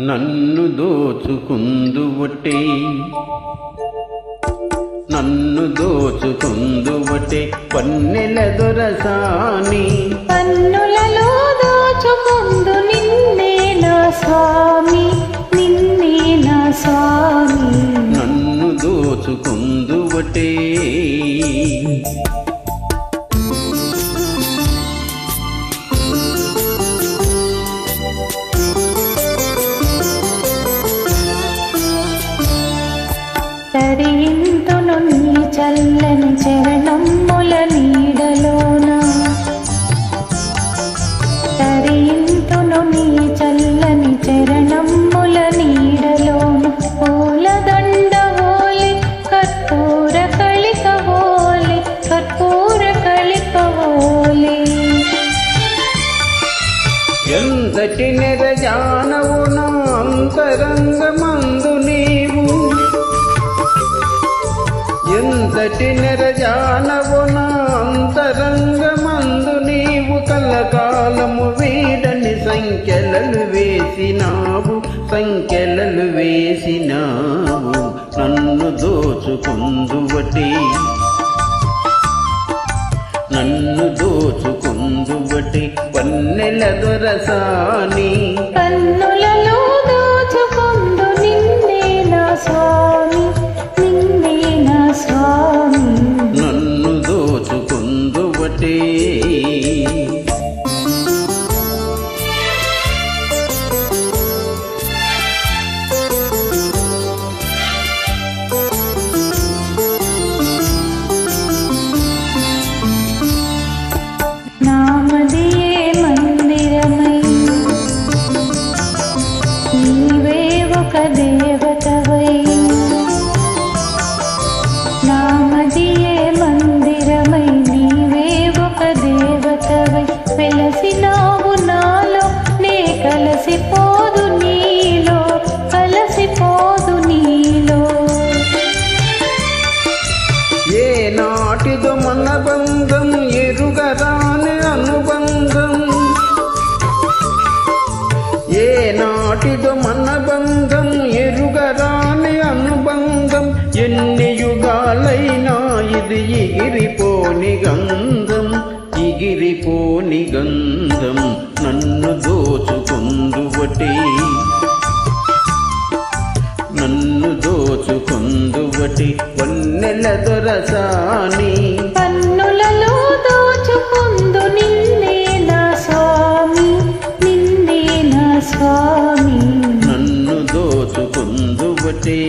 నన్ను దోచుకుందువటే నన్ను దోచుకుందువటే పన్నెల దొరసాని పన్నులలో దోచుకుందు నిన్నే నా స్వామి నిన్నే నా స్వామి నన్ను దోచుకుందువటే తరింతును నీ చల్లని చరణముల నీడలోన తరింతును నీ చల్లని చరణముల నీడలోన పూలదండ ఓలి కర్పూర కళిక ఓలి కర్పూర కళిక ఓలి ఎంతటి నిరజానవు నా అంతరంగమందు నీవు ఎంతటి నిరజానవు నా అంతరంగమందు నీవు కలకాలము వీడని సంఖ్యలలు వేసినావు సంఖ్యలలు వేసినావు నన్ను దోచుకుందువటే నన్ను దోచుకుందువటే పన్నెల దొరసాని కన్నులలో దోచుకుందు నిన్నే నా స్వామి నిన్నే నా స్వామి నన్ను దోచుకుందువటే నామదియే మందిరమై నీవే ఒక దేవతవై నామదియే మందిరమై నీవే ఒక దేవతవై వెలసినావు నాలో నే కలసిపోదు నీలో కలసిపోదు నీలో ఏ నాటిదో మన బంధం ఎరుగరాని అనుబంధం ఏ నాటిదో మన బంధం ఎరుగరాని అనుబంధం ఎన్ని యుగాలైనా ఇది ఎగిరిపోని గంధం ఎగిరిపోని గంధం నన్ను దోచుకుందువటే నన్ను దోచుకుందువటే వన్నెల దొరసాని పన్నులలో దోచుకుందు నిన్నే నా స్వామి నిన్నే నా స్వామి నన్ను దోచుకుందువటే